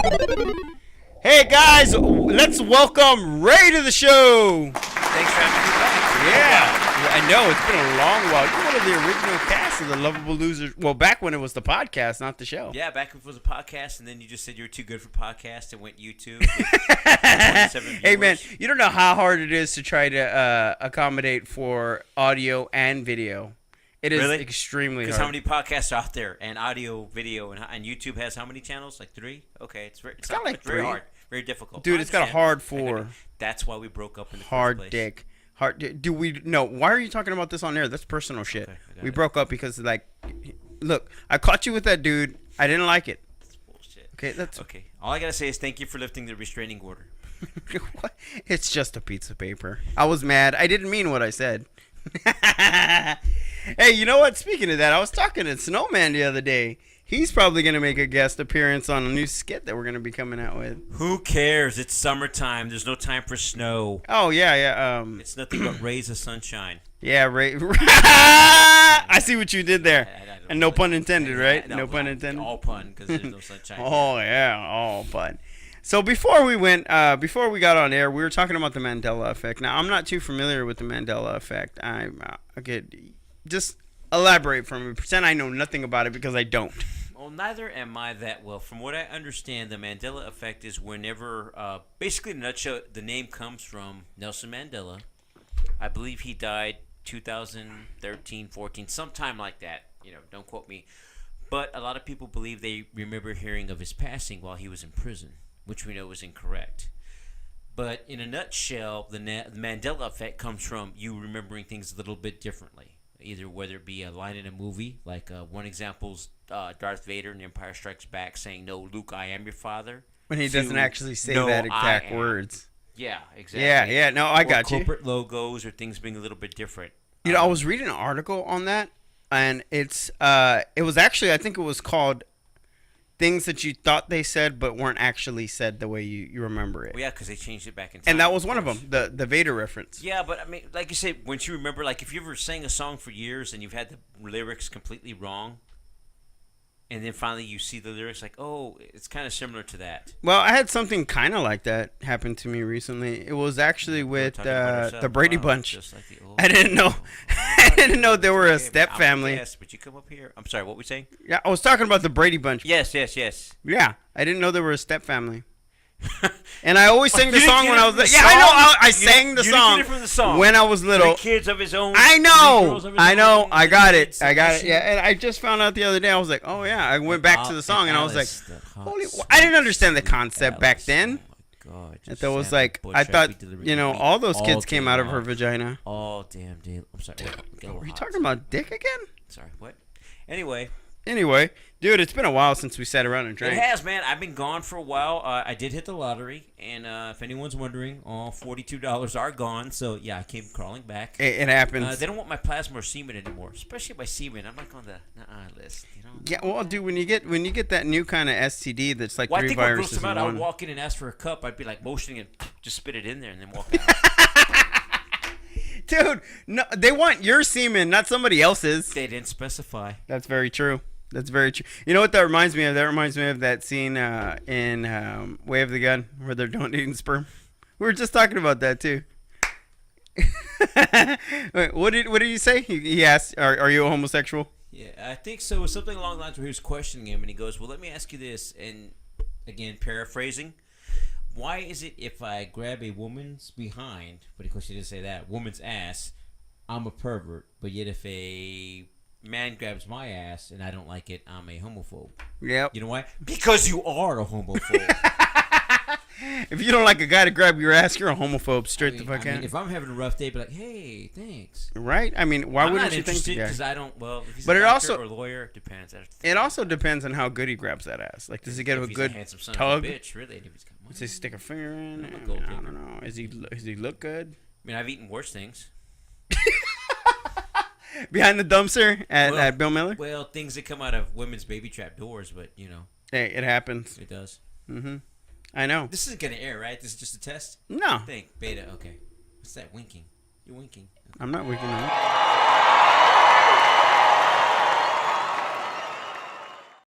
Hey guys, let's welcome Ray to the show. Thanks for having me back. Yeah, I know it's been a long while. You're one of the original cast of the Lovable Losers. Well, back when it was the podcast, not the show. Yeah, back when it was a podcast, and then you just said you were too good for podcasts and went YouTube. With 27 Hey man, viewers. you don't know how hard it is to try to accommodate for audio and video. It is Really? extremely hard. Because how many podcasts are out there, and audio, video, and YouTube has how many channels? Like 3? Okay, it's got not- like very 3. hard, very difficult. Dude, I it's got a understand. hard I floor. know. That's why we broke up in the Hard first place. dick. Do we no? Why are you talking about this on air? That's personal shit. Okay, I got We it. broke up because look, I caught you with that dude. I didn't like it. That's bullshit. Okay, that's Okay, all I gotta say is thank you for lifting the restraining order. what? It's just a piece of paper. I was mad. I didn't mean what I said. Hey, you know what? Speaking of that, I was talking to Snowman the other day. He's probably going to make a guest appearance on a new skit that we're going to be coming out with. Who cares? It's summertime. There's no time for snow. Oh, yeah. It's nothing but rays of sunshine. Yeah, right. I see what you did there. I don't And no really- pun intended, right? No No pun intended. All pun, because there's no sunshine. Oh, yeah. All pun. So before we got on air, we were talking about the Mandela effect. Now, I'm not too familiar with the Mandela effect. Okay, just elaborate for me. Pretend I know nothing about it because I don't. Well, neither am I that well. From what I understand, the Mandela effect is whenever, basically in a nutshell, the name comes from Nelson Mandela. I believe he died 2013, 14, sometime like that. Don't quote me. But a lot of people believe they remember hearing of his passing while he was in prison, which we know is incorrect. But in a nutshell, the Mandela effect comes from you remembering things a little bit differently. Either whether it be a line in a movie, like one example's Darth Vader in Empire Strikes Back saying, "No, Luke, I am your father." When he doesn't actually say "No, that I exact am." words. Yeah, exactly. Yeah. No, I got you. Corporate logos or things being a little bit different. I was reading an article on that, and it was actually, I think it was called things that you thought they said but weren't actually said the way you remember it. Well, yeah, because they changed it back in time. And that was one of course. them, the Vader reference. Yeah, but I mean, like you said, once you remember, like if you ever sang a song for years and you've had the lyrics completely wrong, and then finally you see the lyrics, like, oh, it's kind of similar to that. Well, I had something kind of like that happen to me recently. It was actually with Talking about ourselves. the Brady Wow, Bunch. just like the old I didn't know. I didn't know they were a step family. Yes, but you come up here. I'm sorry, what we saying? Yeah, I was talking about the Brady Bunch. Yes. Yeah, I didn't know they were a step family. And I always sang the You didn't song get when it I from was the little. Yeah, I know. song? I You sang the didn't song get it from the song. when I was little. 3 kids of his own. I 3 know. girls of his I know. own, I got it. kids I got it. and Yeah, and I just found out the other day. I was like, oh yeah. I went back to the song and I was like, holy. I didn't understand the concept back then. Oh my God. And there was like, I thought, all those kids came out of her vagina. Oh damn, dude. I'm sorry. Were you talking about dick again? Sorry, what? Anyway, Dude, it's been a while since we sat around and drank. it has, man. I've been gone for a while. I did hit the lottery, and if anyone's wondering, all $42 are gone. So yeah, I came crawling back. It happens. They don't want my plasma or semen anymore, especially my semen. I'm like on the list, you know. Yeah, well, dude, when you get that new kind of STD that's like Well, I 3 think what grossed viruses them in out, I would one. walk in and ask for a cup. I'd be like motioning and just spit it in there and then walk out. Dude, no, they want your semen, not somebody else's. They didn't specify. That's very true. That's very true. You know what that reminds me of? That reminds me of that scene in Way of the Gun where they're donating sperm. We were just talking about that too. Wait, what did you say? He asked, "Are you a homosexual?" Yeah, I think so. It was something along the lines where he was questioning him, and he goes, "Well, let me ask you this." And again, paraphrasing, why is it if I grab a woman's behind, but of course she didn't say that, woman's ass, I'm a pervert, but yet if a man grabs my ass and I don't like it, I'm a homophobe. Yep. You know why? Because you are a homophobe. If you don't like a guy to grab your ass, you're a homophobe. Straight the fuck out. If I'm having a rough day, be like, hey, thanks. Right? I mean, why I'm wouldn't not you think the interested guy? because I don't. Well, if he's But a it doctor also- or lawyer, it depends. It also depends on how good he grabs that ass. Like, does he get if a he's good a handsome son tug? of a bitch, really? And if he's got money. Does he stick a finger in? I'm a I gold don't digger. know. Does he look good? I mean, I've eaten worse things. Behind the dumpster at Bill Miller? Well, things that come out of women's baby trap doors, but you know, Hey, it happens. it does. Mm-hmm. I know. This isn't gonna air, right? This is just a test. No, Think beta. Okay. What's that winking? You're winking. I'm not winking at